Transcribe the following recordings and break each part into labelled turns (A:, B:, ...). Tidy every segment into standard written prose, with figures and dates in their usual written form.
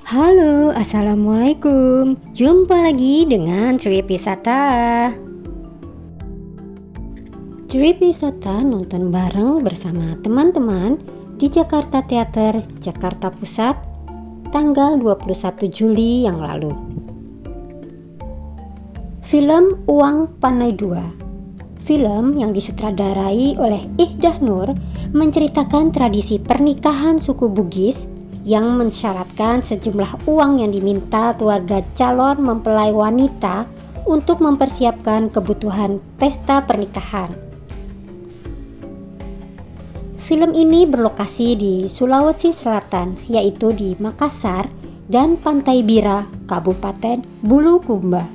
A: Halo, Assalamualaikum. Jumpa lagi dengan Trip Wisata. Trip Wisata nonton bareng bersama teman-teman di Jakarta Theater, Jakarta Pusat, tanggal 21 Juli yang lalu. Film Uang Panai 2. Film yang disutradarai oleh Ihdah Nur menceritakan tradisi pernikahan suku Bugis yang mensyaratkan sejumlah uang yang diminta keluarga calon mempelai wanita untuk mempersiapkan kebutuhan pesta pernikahan. Film ini berlokasi di Sulawesi Selatan, yaitu di Makassar dan Pantai Bira, Kabupaten Bulukumba.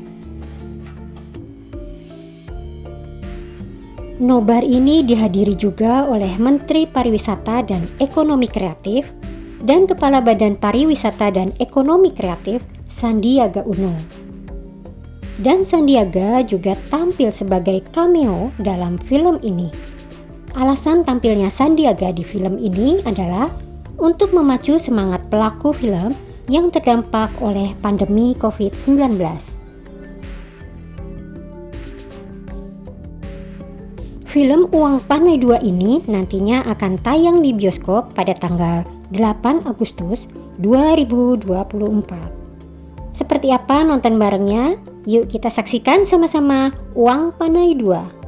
A: Nobar ini dihadiri juga oleh Menteri Pariwisata dan Ekonomi Kreatif dan Kepala Badan Pariwisata dan Ekonomi Kreatif Sandiaga Uno. Dan Sandiaga juga tampil sebagai cameo dalam film ini. Alasan tampilnya Sandiaga di film ini adalah untuk memacu semangat pelaku film yang terdampak oleh pandemi COVID-19. Film Uang Panai 2 ini nantinya akan tayang di bioskop pada tanggal 8 Agustus 2024. Seperti apa nonton barengnya? Yuk kita saksikan sama-sama Uang Panai 2.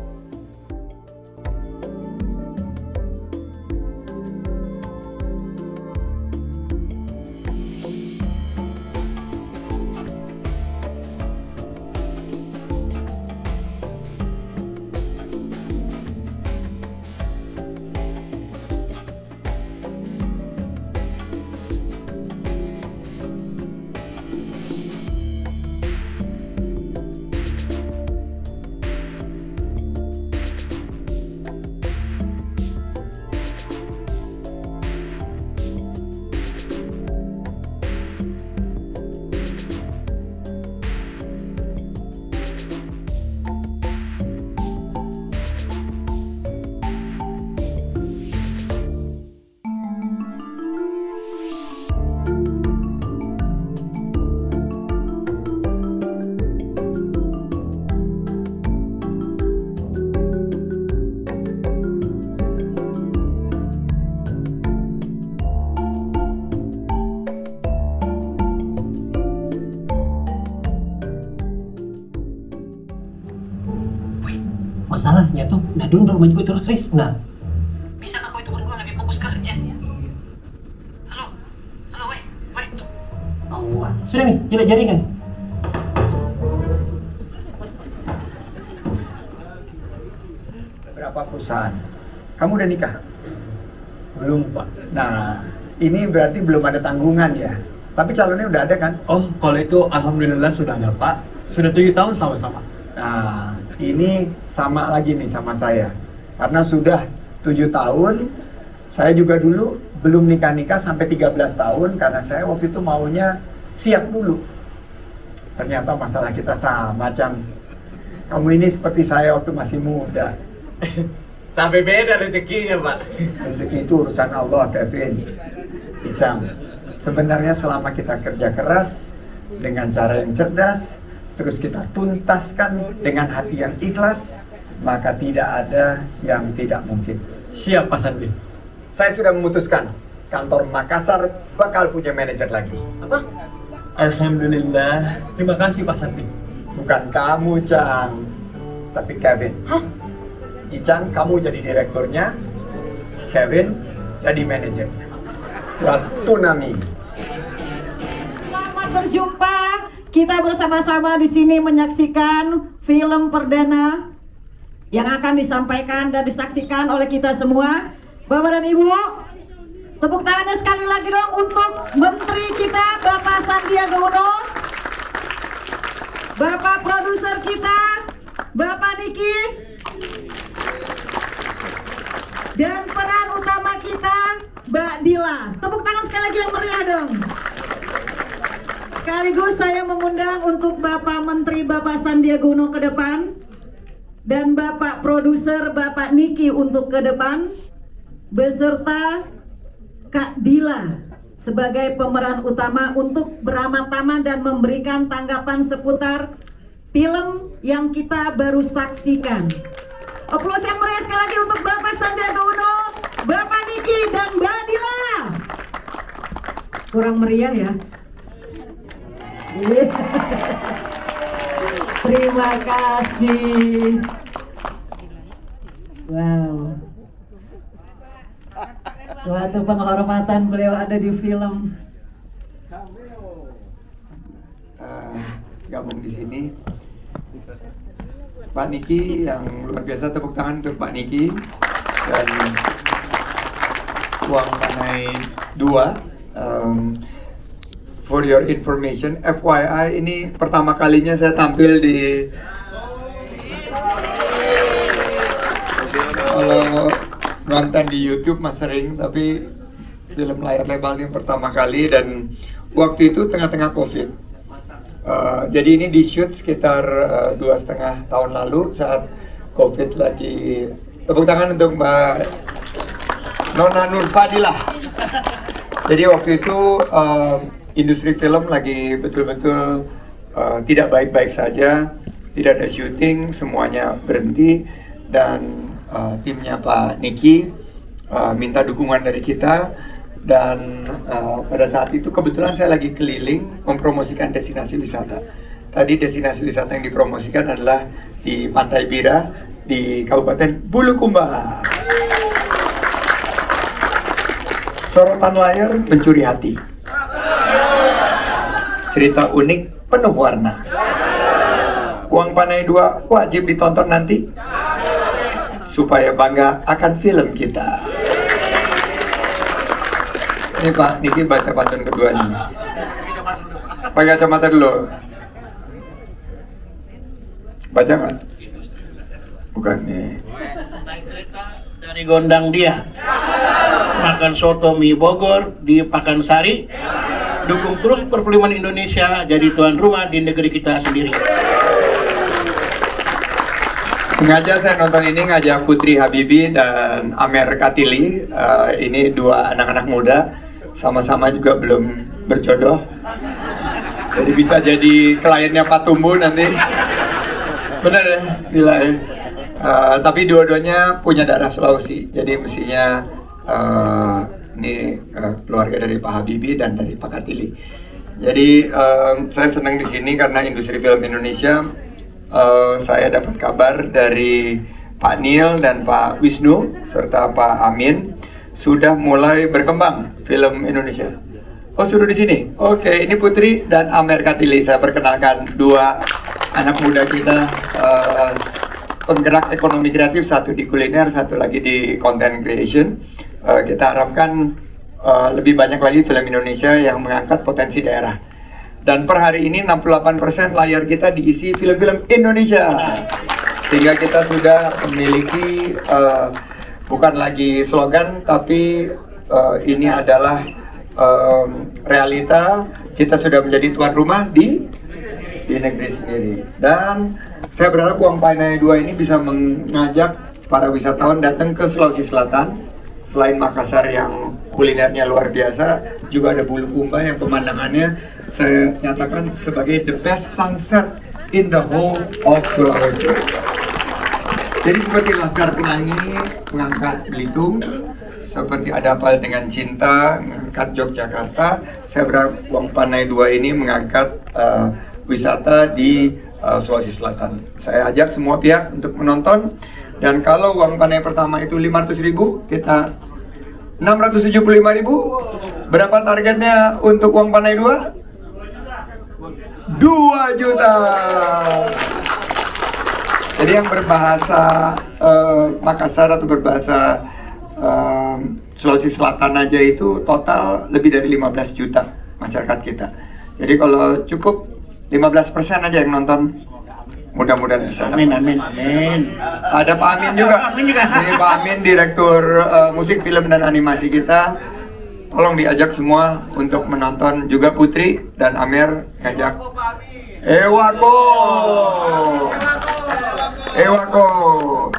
B: Masalahnya tuh Nadun rumah juga terus Risna. Bisa kau itu berdua lebih fokus kerja? Halo, weh. Awan, sudah nih, gila jaringan.
C: Berapa perusahaan? Kamu udah nikah?
D: Belum, Pak.
C: Nah, ini berarti belum ada tanggungan ya? Tapi calonnya udah ada kan?
D: Oh, kalau itu alhamdulillah sudah ada, Pak. Sudah 7 tahun sama-sama.
C: Nah, ini sama lagi nih sama saya. Karena sudah 7 tahun, saya juga dulu belum nikah-nikah sampai 13 tahun karena saya waktu itu maunya siap dulu. Ternyata masalah kita sama, Cang. Kamu ini seperti saya waktu masih muda.
D: Tapi beda rezekinya, Pak.
C: Rezeki itu urusan Allah, Kevin. Icang, sebenarnya selama kita kerja keras dengan cara yang cerdas, terus kita tuntaskan dengan hati yang ikhlas, maka tidak ada yang tidak mungkin.
D: Siap, Pak Sandi.
C: Saya sudah memutuskan, kantor Makassar bakal punya manajer lagi.
D: Apa? Alhamdulillah. Terima kasih, Pak Sandi.
C: Bukan kamu, Cang, tapi Kevin.
D: Hah?
C: Icang, kamu jadi direkturnya, Kevin jadi manajernya. Ratu Nami.
E: Selamat berjumpa. Kita bersama-sama di sini menyaksikan film perdana yang akan disampaikan dan disaksikan oleh kita semua. Bapak dan Ibu, tepuk tangannya sekali lagi dong untuk Menteri kita, Bapak Sandiaga Uno, Bapak produser kita, Bapak Niki, dan peran utama kita, Mbak Dila. Tepuk tangan sekali lagi yang meriah dong. Sekaligus saya mengundang untuk Bapak Menteri Bapak Sandiaga Uno ke depan dan Bapak produser Bapak Niki untuk ke depan beserta Kak Dila sebagai pemeran utama untuk beramah-tamah dan memberikan tanggapan seputar film yang kita baru saksikan. Aplaus yang meriah sekali lagi untuk Bapak Sandiaga Uno, Bapak Niki, dan Mbak Dila. Kurang meriah ya. Terima kasih. Wow. Suatu penghormatan beliau ada di film.
C: Gabung di sini. Pak Niki, yang luar biasa, tepuk tangan untuk Pak Niki. Dan Uang Panai 2. For your information, FYI, ini pertama kalinya saya tampil di kalau nonton di YouTube mas sering, tapi film layar lebar ini pertama kali, dan waktu itu tengah-tengah COVID. Jadi ini di shoot sekitar 2,5 tahun lalu saat COVID lagi. Tepuk tangan untuk Mbak Nona Nur Fadilah. Jadi waktu itu industri film lagi betul-betul tidak baik-baik saja, tidak ada syuting, semuanya berhenti, dan timnya Pak Niki minta dukungan dari kita. Dan pada saat itu kebetulan saya lagi keliling mempromosikan destinasi wisata. Tadi destinasi wisata yang dipromosikan adalah di Pantai Bira di Kabupaten Bulukumba. Sorotan layar mencuri hati. Cerita unik penuh warna. Uang Panai 2 wajib ditonton nanti supaya bangga akan film kita. Ini Pak Niki baca pantun kedua nih. Pakai kacamata dulu. Baca nggak? Bukan nih.
F: Dari Gondang dia makan soto mie Bogor di Pakansari. Dukung terus perfilman Indonesia jadi tuan rumah di negeri kita sendiri.
C: Sengaja saya nonton ini ngajak Putri Habibie dan Amer Katili. Ini dua anak-anak muda, sama-sama juga belum berjodoh. Jadi bisa jadi kliennya Pak Tumbu nanti. Bener ya? Gila ya? Tapi dua-duanya punya darah Sulawesi. Jadi mestinya ini keluarga dari Pak Habibie dan dari Pak Katili. Jadi saya senang di sini karena industri film Indonesia. Saya dapat kabar dari Pak Nil dan Pak Wisnu serta Pak Amin sudah mulai berkembang film Indonesia. Oh, sudah di sini. Oke, ini Putri dan Amer Katili. Saya perkenalkan dua anak muda kita, penggerak ekonomi kreatif, satu di kuliner, satu lagi di content creation. Kita harapkan lebih banyak lagi film Indonesia yang mengangkat potensi daerah. Dan per hari ini 68% layar kita diisi film-film Indonesia. Sehingga kita sudah memiliki bukan lagi slogan, tapi ini adalah realita. Kita sudah menjadi tuan rumah di negeri sendiri. Dan saya berharap Uang Panai 2 ini bisa mengajak para wisatawan datang ke Sulawesi Selatan. Selain Makassar yang kulinernya luar biasa, juga ada Bulukumba yang pemandangannya saya nyatakan sebagai the best sunset in the whole of Sulawesi. Jadi seperti Laskar Pelangi mengangkat Belitung, seperti Ada Apa Dengan Cinta mengangkat Yogyakarta, saya berharap Uang Panai 2 ini mengangkat wisata di Sulawesi Selatan. Saya ajak semua pihak untuk menonton. Dan kalau Uang Panai pertama itu 500.000, kita 675.000. Berapa targetnya untuk Uang Panai 2? 2 juta. Jadi yang berbahasa Makassar atau berbahasa Sulawesi Selatan aja itu total lebih dari 15 juta masyarakat kita. Jadi kalau cukup 15% aja yang nonton, mudah-mudahan bisa.
F: Amin, amin, amin.
C: Ada Pak Amin juga. Ini Pak Amin, direktur musik, film, dan animasi kita. Tolong diajak semua untuk menonton. Juga Putri dan Amer ngajak. Ewako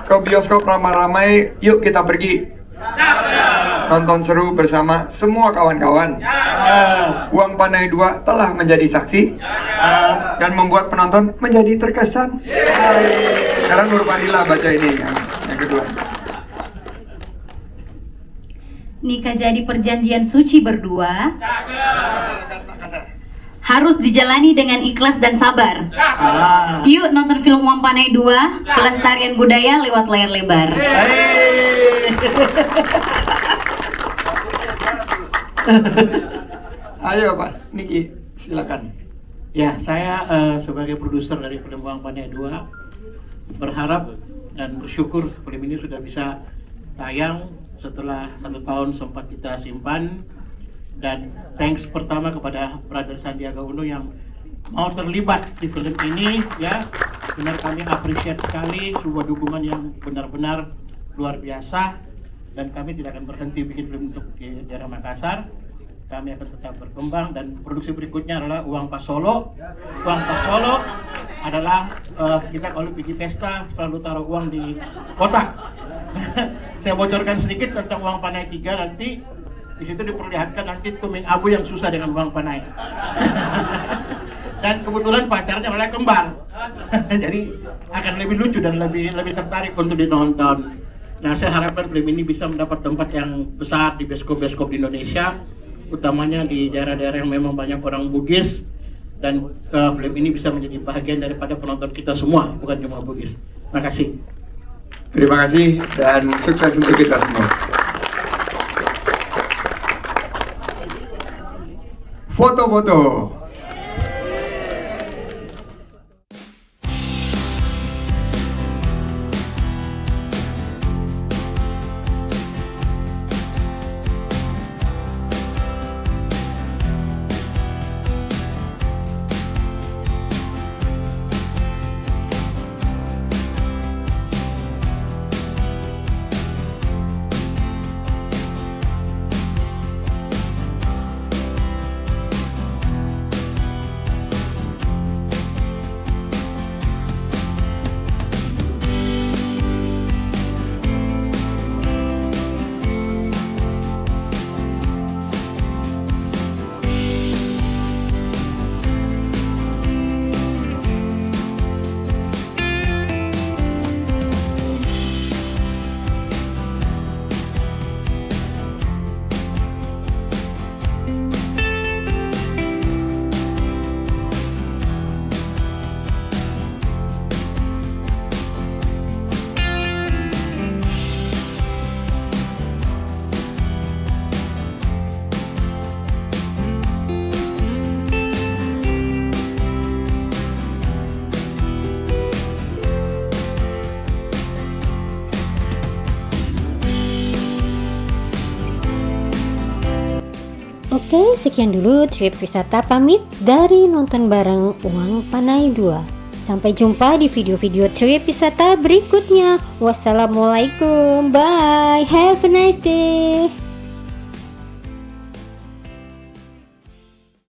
C: ke bioskop ramai-ramai. Yuk kita pergi nonton seru bersama semua kawan-kawan. Uang Panai 2 telah menjadi saksi dan membuat penonton menjadi terkesan. Sekarang Nurmadila baca ini yang kedua.
G: Nikah jadi perjanjian suci berdua harus dijalani dengan ikhlas dan sabar. Yuk nonton film Uang Panai 2, pelestarian budaya lewat layar lebar.
C: Ayo Pak Niki, silakan.
F: Ya, saya sebagai produser dari film Uang Panai 2 berharap dan bersyukur film ini sudah bisa tayang setelah 1 tahun sempat kita simpan. Dan thanks pertama kepada Brother Sandiaga Uno yang mau terlibat di film ini, ya. Benar kami appreciate sekali, sebuah dukungan yang benar-benar luar biasa, dan kami tidak akan berhenti bikin film untuk di daerah Makassar. Kami akan tetap berkembang, dan produksi berikutnya adalah Uang Pas Solo. Uang Pas Solo adalah kita kalau pergi pesta selalu taruh uang di kotak. Saya bocorkan sedikit tentang Uang Panai 3 nanti. Di situ diperlihatkan nanti tuming abu yang susah dengan uang panai. Dan kebetulan pacarnya malah kembar. Jadi akan lebih lucu dan lebih tertarik untuk ditonton. Nah, saya harapkan film ini bisa mendapat tempat yang besar di bioskop-bioskop di Indonesia, utamanya di daerah-daerah yang memang banyak orang Bugis, dan film ini bisa menjadi bagian daripada penonton kita semua, bukan cuma Bugis. Terima kasih.
C: Terima kasih dan sukses untuk kita semua. Foto-foto.
A: Oke, sekian dulu trip wisata pamit dari nonton bareng Uang Panai 2. Sampai jumpa di video-video trip wisata berikutnya. Wassalamualaikum, bye, have a nice day.